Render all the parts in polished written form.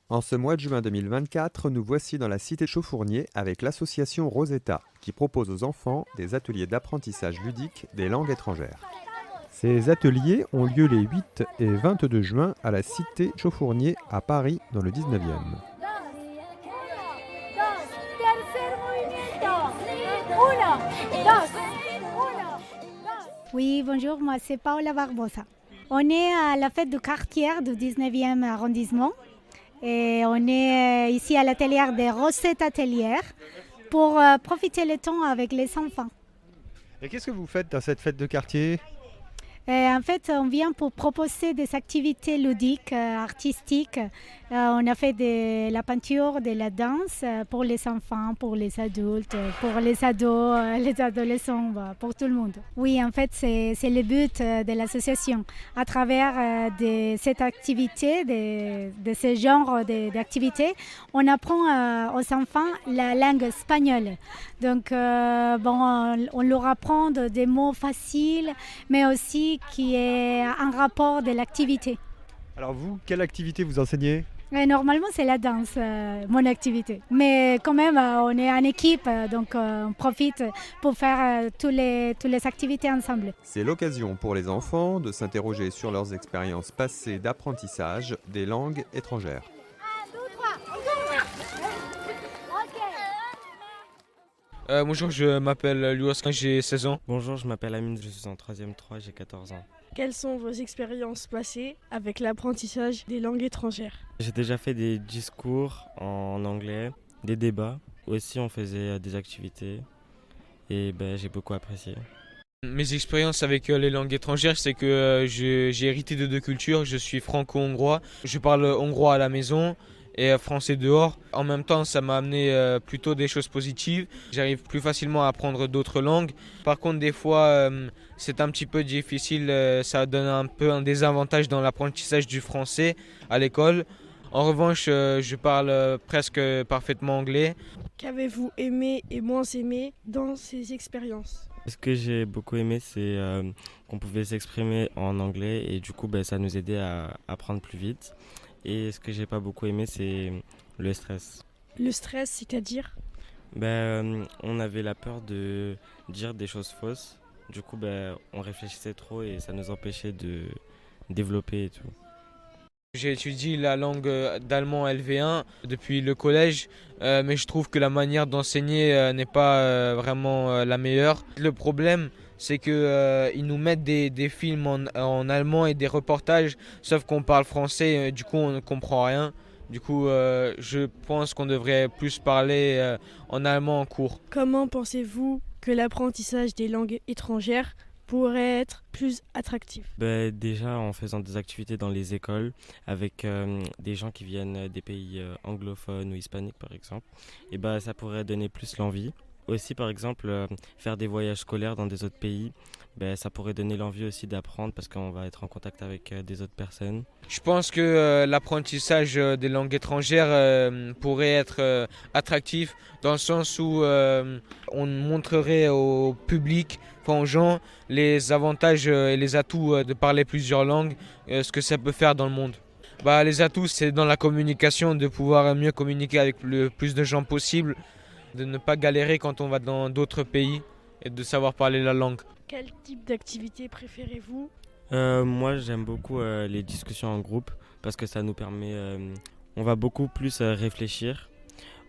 En ce mois de juin 2024, nous voici dans la cité de Chauffournier avec l'association Rosetta, qui propose aux enfants des ateliers d'apprentissage ludique des langues étrangères. Ces ateliers ont lieu les 8 et 22 juin à la cité Chauffournier à Paris, dans le 19e. Oui, bonjour, moi c'est Paola Barbosa. On est à la fête du quartier du 19e arrondissement et on est ici à l'atelier des Recettes Atelières pour profiter le temps avec les enfants. Et qu'est-ce que vous faites dans cette fête de quartier ? En fait, on vient pour proposer des activités ludiques, artistiques. On a fait de la peinture, de la danse pour les enfants, pour les adultes, pour les ados, les adolescents, pour tout le monde. Oui, en fait, c'est le but de l'association. À travers cette activité, de ce genre d'activité, on apprend aux enfants la langue espagnole. Donc, on leur apprend des mots faciles, mais aussi qui est un rapport de l'activité. Alors vous, quelle activité vous enseignez ? Normalement, c'est la danse, mon activité. Mais quand même, on est en équipe, donc on profite pour faire toutes les activités ensemble. C'est l'occasion pour les enfants de s'interroger sur leurs expériences passées d'apprentissage des langues étrangères. Bonjour, je m'appelle Louis, j'ai 16 ans. Bonjour, je m'appelle Amine, je suis en 3e 3, j'ai 14 ans. Quelles sont vos expériences passées avec l'apprentissage des langues étrangères ? J'ai déjà fait des discours en anglais, des débats. Aussi, on faisait des activités et j'ai beaucoup apprécié. Mes expériences avec les langues étrangères, c'est que j'ai hérité de deux cultures. Je suis franco-hongrois, je parle hongrois à la maison et français dehors. En même temps, ça m'a amené plutôt des choses positives. J'arrive plus facilement à apprendre d'autres langues. Par contre, des fois, c'est un petit peu difficile. Ça donne un peu un désavantage dans l'apprentissage du français à l'école. En revanche, je parle presque parfaitement anglais. Qu'avez-vous aimé et moins aimé dans ces expériences ? Ce que j'ai beaucoup aimé, c'est qu'on pouvait s'exprimer en anglais et du coup, ça nous aidait à apprendre plus vite. Et ce que j'ai pas beaucoup aimé, c'est le stress. Le stress, c'est-à-dire ? On avait la peur de dire des choses fausses. Du coup, on réfléchissait trop et ça nous empêchait de développer et tout. J'ai étudié la langue d'allemand LV1 depuis le collège, mais je trouve que la manière d'enseigner n'est pas vraiment la meilleure. Le problème, c'est qu'ils nous mettent des films en allemand et des reportages, sauf qu'on parle français, du coup on ne comprend rien. Du coup, je pense qu'on devrait plus parler en allemand en cours. Comment pensez-vous que l'apprentissage des langues étrangères pourrait être plus attractif ? Déjà en faisant des activités dans les écoles avec des gens qui viennent des pays anglophones ou hispaniques par exemple, et ça pourrait donner plus l'envie. Aussi par exemple faire des voyages scolaires dans des autres pays, ça pourrait donner l'envie aussi d'apprendre parce qu'on va être en contact avec des autres personnes. Je pense que l'apprentissage des langues étrangères pourrait être attractif dans le sens où on montrerait au public, aux gens, les avantages et les atouts de parler plusieurs langues, ce que ça peut faire dans le monde. Les atouts, c'est dans la communication, de pouvoir mieux communiquer avec le plus de gens possible, de ne pas galérer quand on va dans d'autres pays et de savoir parler la langue. Quel type d'activité préférez-vous ? Moi, j'aime beaucoup les discussions en groupe parce que ça nous permet, on va beaucoup plus réfléchir.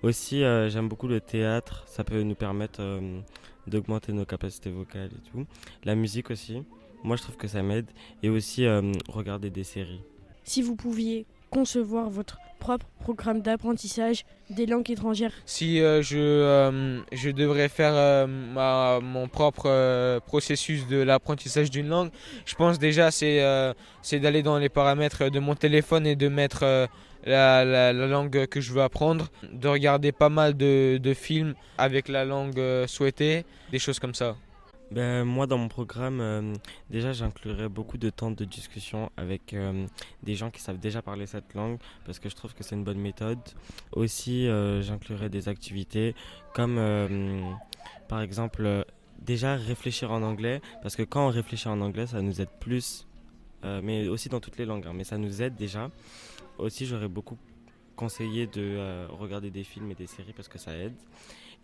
Aussi, j'aime beaucoup le théâtre, ça peut nous permettre d'augmenter nos capacités vocales et tout. La musique aussi, moi je trouve que ça m'aide. Et aussi regarder des séries. Si vous pouviez concevoir votre propre programme d'apprentissage des langues étrangères. Si je devrais faire mon propre processus de l'apprentissage d'une langue, je pense déjà c'est d'aller dans les paramètres de mon téléphone et de mettre la langue que je veux apprendre, de regarder pas mal de films avec la langue souhaitée, des choses comme ça. Moi, dans mon programme, déjà, j'inclurai beaucoup de temps de discussion avec des gens qui savent déjà parler cette langue parce que je trouve que c'est une bonne méthode. Aussi, j'inclurai des activités comme, par exemple, déjà réfléchir en anglais parce que quand on réfléchit en anglais, ça nous aide plus, mais aussi dans toutes les langues, mais ça nous aide déjà. Aussi, j'aurais beaucoup conseiller de regarder des films et des séries parce que ça aide.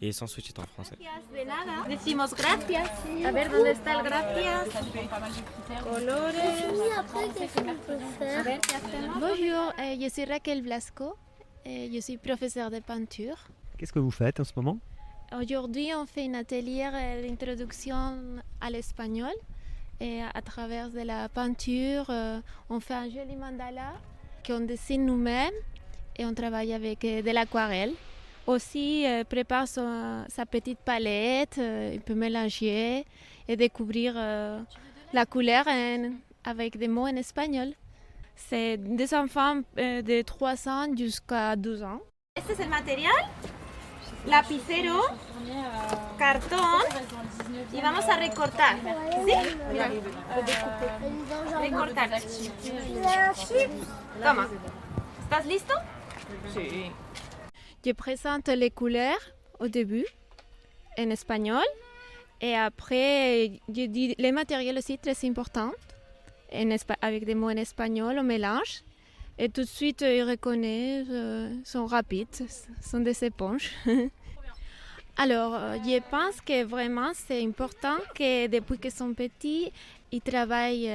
Et sans sous-titres en français. De nada. Decimos gracias. A ver, ¿dónde está el gracias? Colores. A ver, ¿qué hacemos? Bonjour, je suis Raquel Blasco, je suis professeure de peinture. Qu'est-ce que vous faites en ce moment? Aujourd'hui, on fait un atelier d'introduction à l'espagnol et à travers de la peinture, on fait un joli mandala qu'on dessine nous-mêmes et on travaille avec de l'aquarelle. Aussi, prépare sa petite palette, il peut mélanger et découvrir la couleur avec des mots en espagnol. C'est des enfants de 3 ans jusqu'à 12 ans. Este es el material, lapicero, cartón y vamos a recortar. ¿Sí? Mira, recortar. Toma. ¿Estás listo? Sí. Je présente les couleurs au début en espagnol et après je dis les matériels aussi très importants avec des mots en espagnol, on mélange et tout de suite ils reconnaissent, sont rapides, sont des éponges. Alors je pense que vraiment c'est important que depuis qu'ils sont petits, ils travaillent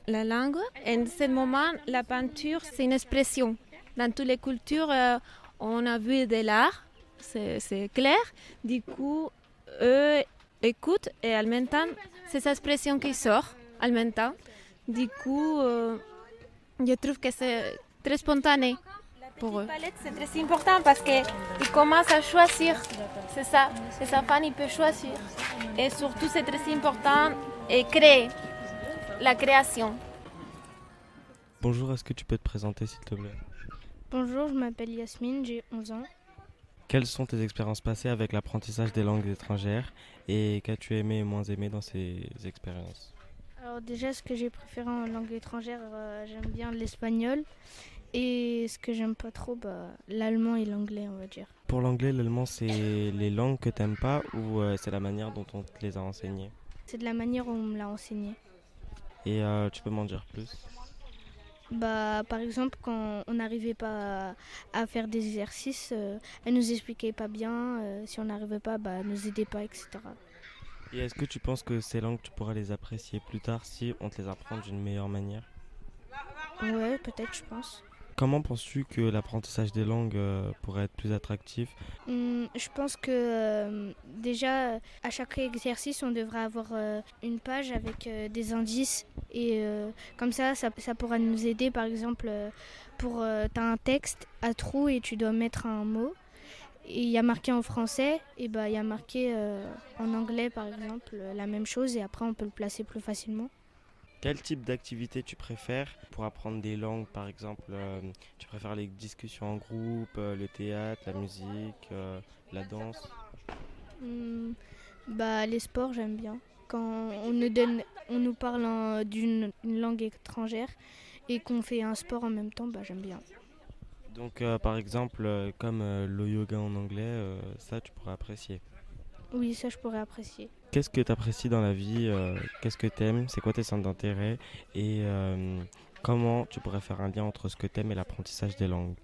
la langue. En ce moment, la peinture c'est une expression. Dans toutes les cultures, on a vu de l'art, c'est clair. Du coup, eux écoutent et en même temps, c'est cette expression qui sort en même temps. Du coup, je trouve que c'est très spontané pour eux. La palette, c'est très important parce qu'ils commencent à choisir. C'est ça. Les enfants, ils peuvent choisir. Et surtout, c'est très important et créer. La création. Bonjour, est-ce que tu peux te présenter s'il te plaît? Bonjour, je m'appelle Yasmine, j'ai 11 ans. Quelles sont tes expériences passées avec l'apprentissage des langues étrangères et qu'as-tu aimé et moins aimé dans ces expériences? Alors déjà, ce que j'ai préféré en langue étrangère, j'aime bien l'espagnol. Et ce que j'aime pas trop, l'allemand et l'anglais, on va dire. Pour l'anglais, l'allemand, c'est les langues que t'aimes pas ou c'est la manière dont on te les a enseignées? C'est de la manière dont on me l'a enseigné. Et tu peux m'en dire plus? Par exemple, quand on n'arrivait pas à faire des exercices, elle nous expliquait pas bien. Si on n'arrivait pas, elle nous aidait pas, etc. Et est-ce que tu penses que ces langues, tu pourras les apprécier plus tard si on te les apprend d'une meilleure manière? Ouais, peut-être, je pense. Comment penses-tu que l'apprentissage des langues pourrait être plus attractif? Je pense que déjà, à chaque exercice, on devrait avoir une page avec des indices. Et comme ça pourra nous aider. Par exemple, tu as un texte à trous et tu dois mettre un mot. Et il y a marqué en français, et il y a marqué en anglais, par exemple, la même chose. Et après, on peut le placer plus facilement. Quel type d'activité tu préfères pour apprendre des langues, par exemple? Tu préfères les discussions en groupe, le théâtre, la musique, la danse? Les sports, j'aime bien. Quand on nous parle d'une langue étrangère et qu'on fait un sport en même temps, j'aime bien. Donc, par exemple, comme le yoga en anglais, ça, tu pourrais apprécier? Oui, ça, je pourrais apprécier. Qu'est-ce que tu apprécies dans la vie? Qu'est-ce que tu aimes? C'est quoi tes centres d'intérêt? Et comment tu pourrais faire un lien entre ce que tu aimes et l'apprentissage des langues?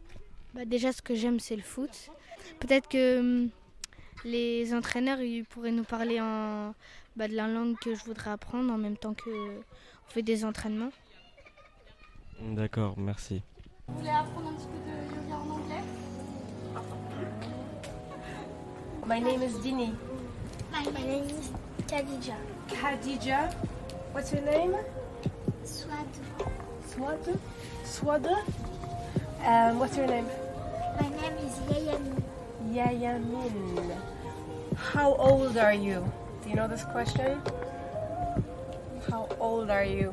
Déjà, ce que j'aime, c'est le foot. Peut-être que les entraîneurs ils pourraient nous parler de la langue que je voudrais apprendre en même temps qu'on fait des entraînements. D'accord, merci. Vous voulez apprendre un petit peu de yoga en anglais? My name is Dini. My name is Khadija. Khadija. What's your name? Swad. Swad. What's your name? My name is Yayamin. Yayamin. How old are you? Do you know this question? How old are you?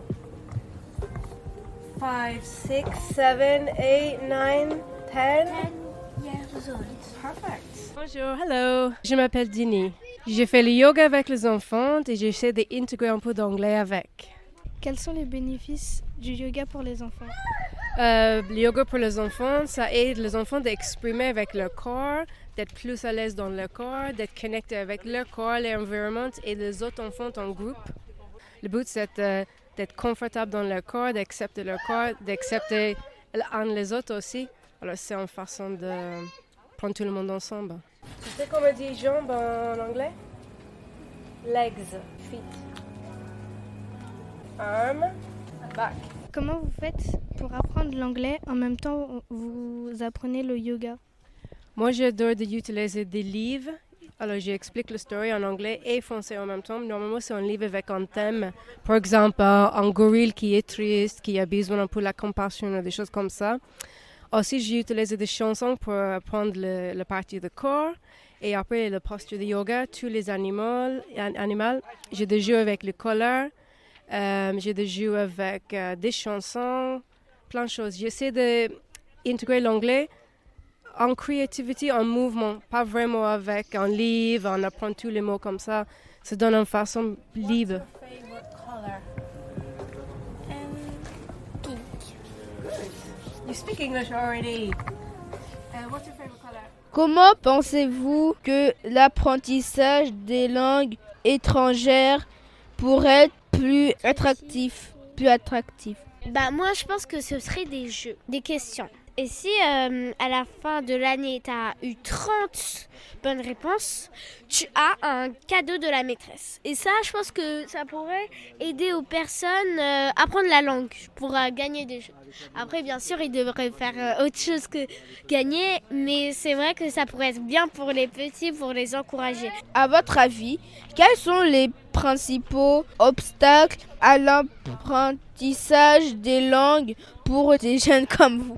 5, 6, 7, 8, 9, 10? 10 years old. Perfect. Bonjour, hello. Je m'appelle Dini. J'ai fait le yoga avec les enfants et j'essaie d'intégrer un peu d'anglais avec. Quels sont les bénéfices du yoga pour les enfants? Le yoga pour les enfants, ça aide les enfants d'exprimer avec leur corps, d'être plus à l'aise dans leur corps, d'être connectés avec leur corps, l'environnement et les autres enfants en groupe. Le but, c'est d'être confortable dans leur corps, d'accepter leur corps, d'accepter les autres aussi. Alors c'est une façon de prendre tout le monde ensemble. Tu sais comment on dit jambes en anglais? Legs, feet. Arm, back. Comment vous faites pour apprendre l'anglais en même temps vous apprenez le yoga? Moi, j'adore d'utiliser des livres. Alors, j'explique la story en anglais et français en même temps. Normalement, c'est un livre avec un thème. Par exemple, un gorille qui est triste, qui a besoin pour la compassion, des choses comme ça. Aussi, j'utilise des chansons pour apprendre la partie du corps. Et après, la posture de yoga, tous les animaux. J'ai des jeux avec les couleurs. J'ai des jeux avec des chansons, plein de choses. J'essaie d'intégrer l'anglais en créativité, en mouvement, pas vraiment avec un livre, on apprend tous les mots comme ça. Ça donne une façon libre. Pink. You speak English already. What's your favorite color? Comment pensez-vous que l'apprentissage des langues étrangères pourrait être plus attractif? Bah moi je pense que ce serait des jeux, des questions. Et si à la fin de l'année tu as eu 30 bonnes réponses, tu as un cadeau de la maîtresse. Et ça, je pense que ça pourrait aider aux personnes à apprendre la langue pour gagner des jeux. Après, bien sûr, ils devraient faire autre chose que gagner, mais c'est vrai que ça pourrait être bien pour les petits, pour les encourager. À votre avis, quels sont les principaux obstacles à l'apprentissage des langues pour des jeunes comme vous?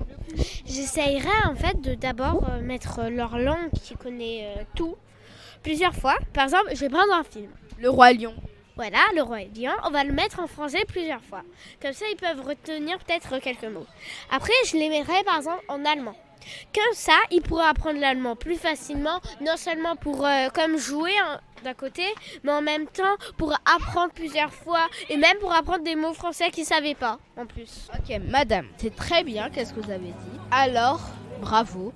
J'essayerais en fait de d'abord mettre leur langue qui connaît tout plusieurs fois. Par exemple, je vais prendre un film. Le Roi Lion. Voilà, le Roi Lion, on va le mettre en français plusieurs fois. Comme ça, ils peuvent retenir peut-être quelques mots. Après, je les mettrai par exemple en allemand. Comme ça, ils pourraient apprendre l'allemand plus facilement, non seulement pour comme jouer d'un côté, mais en même temps pour apprendre plusieurs fois et même pour apprendre des mots français qu'ils ne savaient pas en plus. Ok, madame, c'est très bien, qu'est-ce que vous avez dit. Alors, bravo.